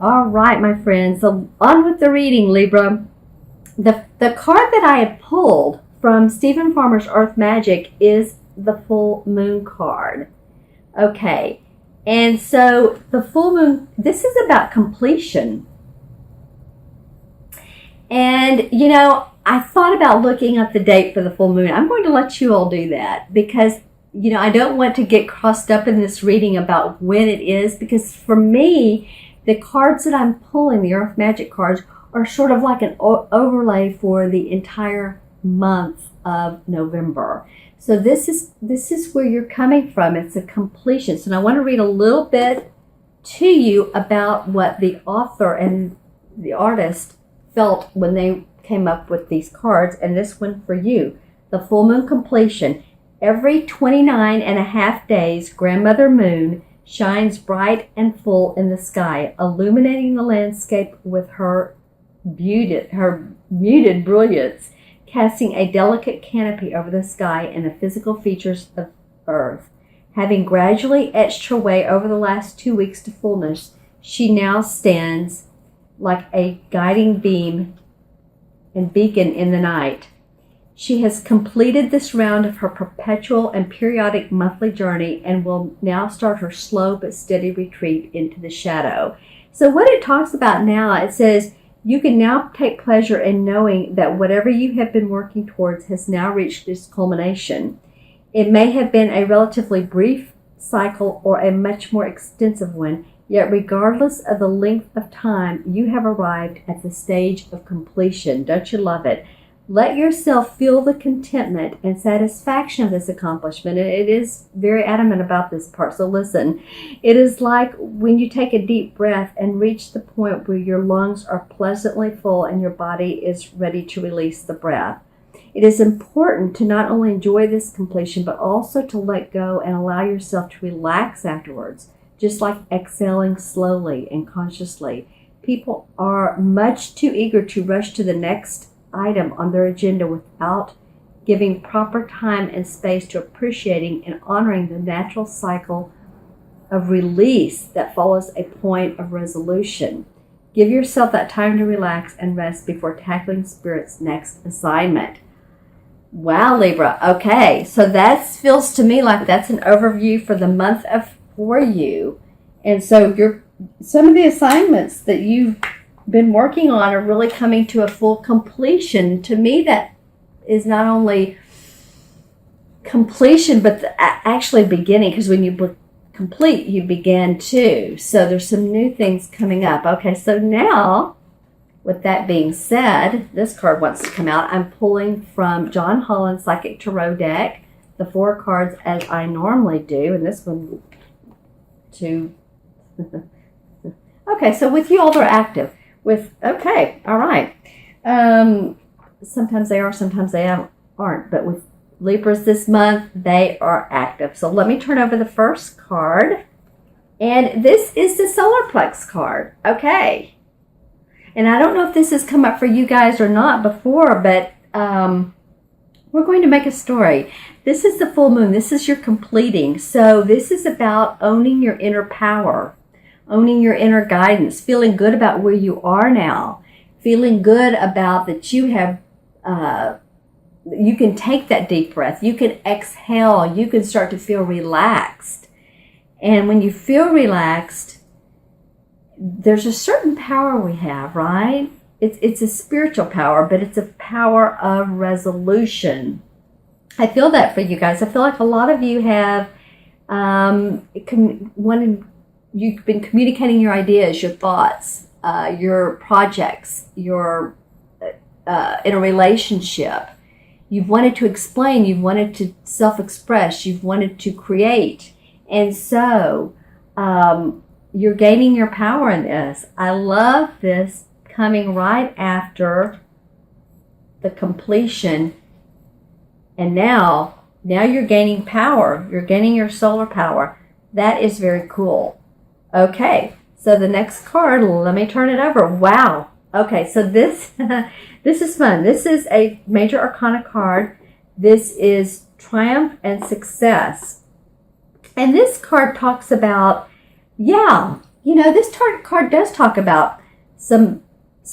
All right, my friends. So on with the reading, Libra. The card that I had pulled from Stephen Farmer's Earth Magic is the full moon card. Okay. And so the full moon, this is about completion. And, you know, I thought about looking up the date for the full moon. I'm going to let you all do that because, you know, I don't want to get crossed up in this reading about when it is, because for me, the cards that I'm pulling, the Earth Magic cards, are sort of like an overlay for the entire month of November. So this is where you're coming from. It's a completion. So I want to read a little bit to you about what the author and the artist felt when they came up with these cards, and this one for you. The full moon completion. Every 29 and a half days, Grandmother Moon shines bright and full in the sky, illuminating the landscape with her muted brilliance, casting a delicate canopy over the sky and the physical features of Earth. Having gradually etched her way over the last 2 weeks to fullness, she now stands like a guiding beam and beacon in the night. She has completed this round of her perpetual and periodic monthly journey and will now start her slow but steady retreat into the shadow. So what it talks about now, it says, you can now take pleasure in knowing that whatever you have been working towards has now reached its culmination. It may have been a relatively brief cycle or a much more extensive one, yet regardless of the length of time, you have arrived at the stage of completion. Don't you love it? Let yourself feel the contentment and satisfaction of this accomplishment. And it is very adamant about this part, so listen. It is like when you take a deep breath and reach the point where your lungs are pleasantly full and your body is ready to release the breath. It is important to not only enjoy this completion, but also to let go and allow yourself to relax afterwards, just like exhaling slowly and consciously. People are much too eager to rush to the next item on their agenda without giving proper time and space to appreciating and honoring the natural cycle of release that follows a point of resolution. Give yourself that time to relax and rest before tackling Spirit's next assignment. Wow, Libra. Okay, so that feels to me like that's an overview for the month for you. And so some of the assignments that you've been working on are really coming to a full completion. To me, that is not only completion, but actually beginning, because when you complete, you begin too. So there's some new things coming up. Okay, so now, with that being said, this card wants to come out. I'm pulling from John Holland's Psychic Tarot deck, the 4 cards as I normally do, and this one too. Okay, so with you all, they're active. Okay, all right. Sometimes they are, sometimes they aren't. But with Libras this month, they are active. So let me turn over the first card. And this is the Solar Plex card. Okay. And I don't know if this has come up for you guys or not before, but we're going to make a story. This is the full moon. This is your completing. So this is about owning your inner power, owning your inner guidance, feeling good about where you are now, feeling good about that you have, you can take that deep breath, you can exhale, you can start to feel relaxed. And when you feel relaxed, there's a certain power we have, right? It's a spiritual power, but it's a power of resolution. I feel that for you guys. I feel like a lot of you have you've been communicating your ideas, your thoughts, your projects, your in a relationship. You've wanted to explain, you've wanted to self-express, you've wanted to create. And so you're gaining your power in this. I love this coming right after the completion. And now you're gaining power. You're gaining your solar power. That is very cool. Okay, so the next card, let me turn it over. Wow. Okay, so this this is fun. This is a major arcana card. This is Triumph and Success. And this card talks about, This card does talk about some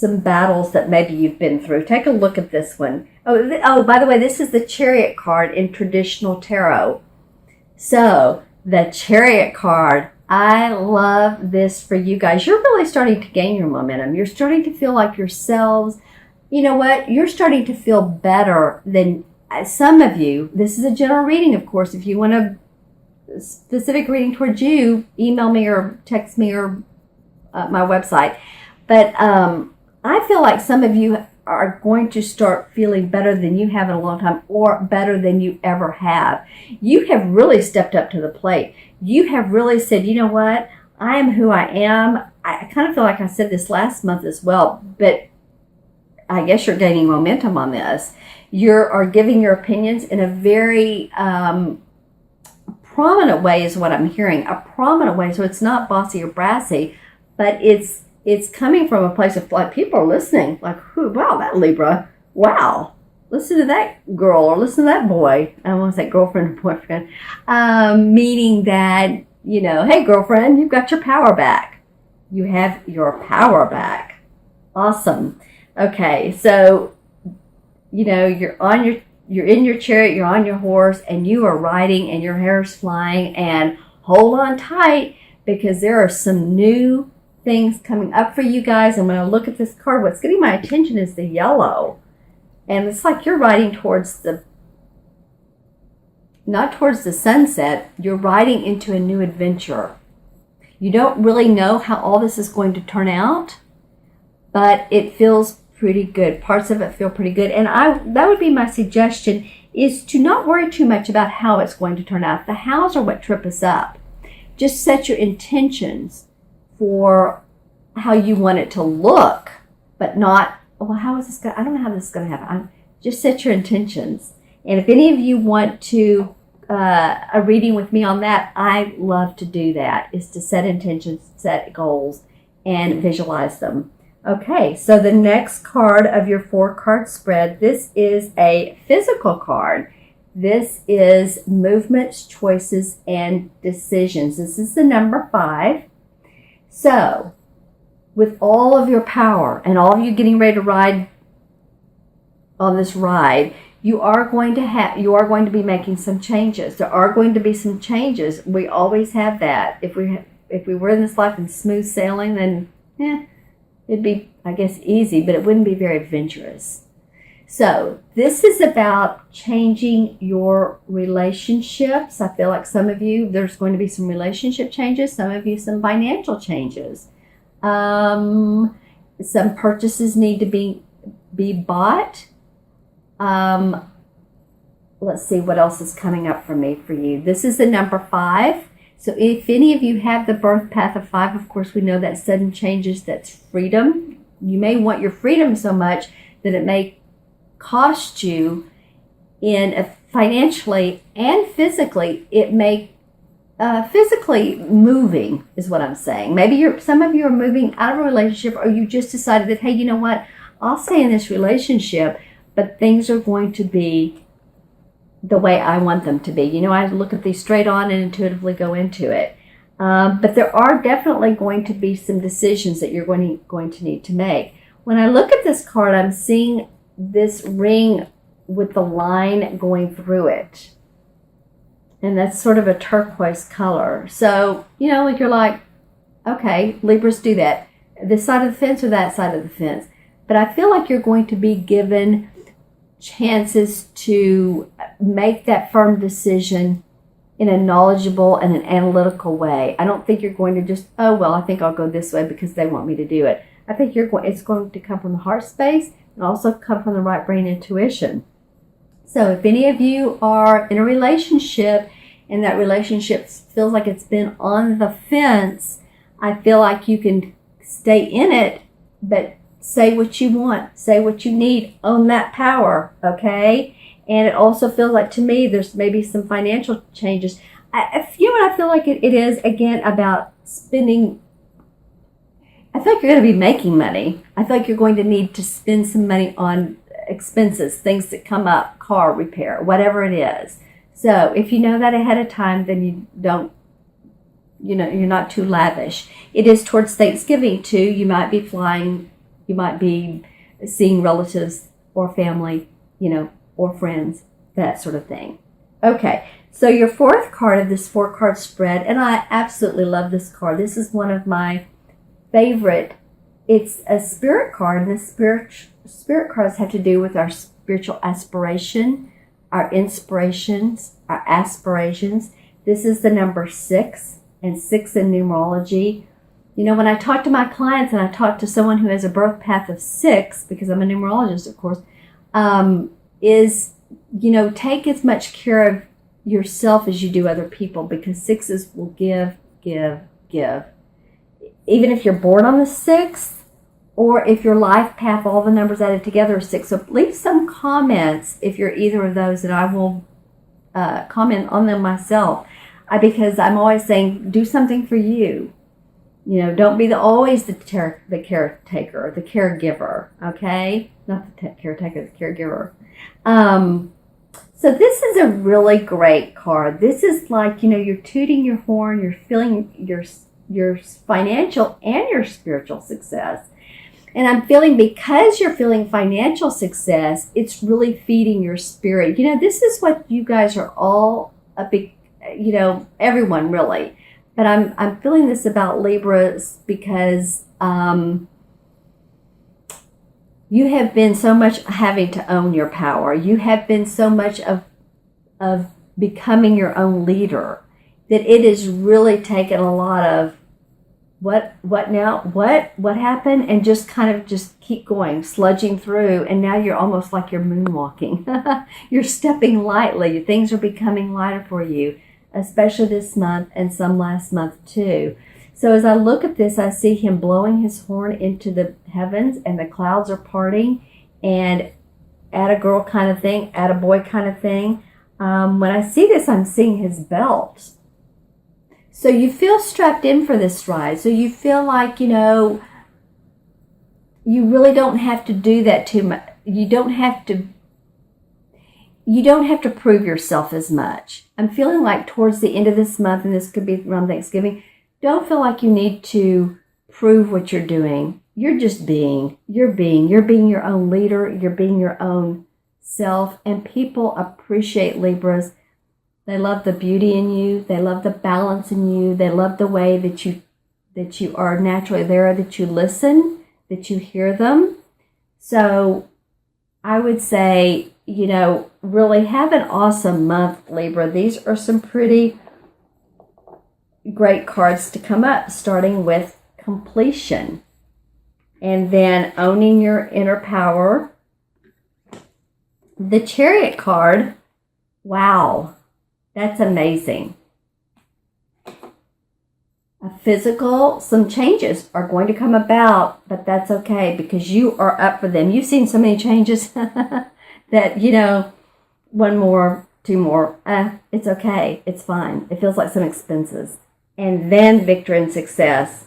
battles that maybe you've been through. Take a look at this one. Oh, by the way, this is the Chariot card in traditional tarot. So, the Chariot card, I love this for you guys. You're really starting to gain your momentum. You're starting to feel like yourselves. You know what? You're starting to feel better than some of you. This is a general reading, of course. If you want a specific reading towards you, email me or text me or my website. But I feel like some of you are going to start feeling better than you have in a long time, or better than you ever have. You have really stepped up to the plate. You have really said, you know what? I am who I am. I kind of feel like I said this last month as well, but I guess you're gaining momentum on this. You are giving your opinions in a very prominent way is what I'm hearing. A prominent way. So it's not bossy or brassy, but it's coming from a place of like people are listening. Like, wow, that Libra. Wow. Listen to that girl or listen to that boy. I don't want to say girlfriend or boyfriend. Meaning that, hey, girlfriend, you've got your power back. You have your power back. Awesome. Okay, so, you're in your chariot, you're on your horse, and you are riding, and your hair's flying, and hold on tight, because there are some new things coming up for you guys. And when I look at this card, what's getting my attention is the yellow. And it's like you're riding not towards the sunset, you're riding into a new adventure. You don't really know how all this is going to turn out, but it feels pretty good. Parts of it feel pretty good. And that would be my suggestion, is to not worry too much about how it's going to turn out. The hows are what trip us up. Just set your intentions for how you want it to look, but not, how is this going to, I don't know how this is going to happen. Just set your intentions. And if any of you want to, a reading with me on that, I love to do that, is to set intentions, set goals, and visualize them. Okay, so the next card of your 4-card spread, this is a physical card. This is movements, choices, and decisions. This is the number 5. So, with all of your power and all of you getting ready to ride on this ride, you are going to be making some changes. There are going to be some changes. We always have that. If we were in this life in smooth sailing, then it'd be, I guess, easy, but it wouldn't be very adventurous. So this is about changing your relationships. I feel like some of you, there's going to be some relationship changes. Some of you, some financial changes. Some purchases need to be bought. Let's see what else is coming up for you. This is the number 5. So if any of you have the birth path of 5, of course, we know that sudden changes, that's freedom. You may want your freedom so much that it may cost you financially and physically. It may physically moving is what I'm saying. Maybe some of you are moving out of a relationship, or you just decided that, hey, you know what? I'll stay in this relationship, but things are going to be the way I want them to be. I look at these straight on and intuitively go into it. But there are definitely going to be some decisions that you're going to need to make. When I look at this card, I'm seeing this ring with the line going through it. And that's sort of a turquoise color. So, you're like, okay, Libras do that. This side of the fence or that side of the fence. But I feel like you're going to be given chances to make that firm decision in a knowledgeable and an analytical way. I don't think you're going to just, I think I'll go this way because they want me to do it. I think it's going to come from the heart space and also come from the right brain intuition. So if any of you are in a relationship and that relationship feels like it's been on the fence, I feel like you can stay in it, but say what you want, say what you need, own that power, okay? And it also feels like, to me, there's maybe some financial changes. I feel like it is, again, about spending. I feel like you're going to be making money. I feel like you're going to need to spend some money on expenses, things that come up, car repair, whatever it is. So if you know that ahead of time, then you don't you're not too lavish. It is towards Thanksgiving too. You might be flying, you might be seeing relatives or family, or friends, that sort of thing. Okay, so your fourth card of this 4-card spread, and I absolutely love this card. This is one of my favorite. It's a spirit card, and the spirit cards have to do with our spiritual aspiration, our inspirations, our aspirations. This is the number 6, and 6 in numerology. When I talk to my clients, and I talk to someone who has a birth path of 6, because I'm a numerologist, of course, is, take as much care of yourself as you do other people, because 6s will give, give, give. Even if you're born on the 6th, or if your life path, all the numbers added together are 6. So leave some comments if you're either of those, and I will comment on them myself. Because I'm always saying, do something for you. Don't be always the caretaker, the caregiver, okay? Not the caretaker, the caregiver. So this is a really great card. This is like, you're tooting your horn, you're feeling your financial and your spiritual success. And I'm feeling, because you're feeling financial success, it's really feeding your spirit. This is what you guys are all a big, everyone really. But I'm feeling this about Libras because you have been so much having to own your power. You have been so much of becoming your own leader that it has really taken a lot of what now, what happened, and just kind of just keep going, sludging through, and now you're almost like you're moonwalking. You're stepping lightly. Things are becoming lighter for you, especially this month and some last month too. So as I look at this, I see him blowing his horn into the heavens, and the clouds are parting, and at a girl kind of thing, at a boy kind of thing. When I see this, I'm seeing his belt. So you feel strapped in for this ride. So you feel like, you really don't have to do that too much. You don't have to prove yourself as much. I'm feeling like towards the end of this month, and this could be around Thanksgiving, don't feel like you need to prove what you're doing. You're just being. You're being your own leader. You're being your own self. And people appreciate Libras. They love the beauty in you. They love the balance in you. They love the way that you are naturally there, that you listen, that you hear them. So I would say, really have an awesome month, Libra. These are some pretty great cards to come up, starting with completion, and then owning your inner power. The Chariot card, wow. That's amazing. Some changes are going to come about, but that's okay because you are up for them. You've seen so many changes that, one more, 2 more, it's okay. It's fine. It feels like some expenses. And then victory and success.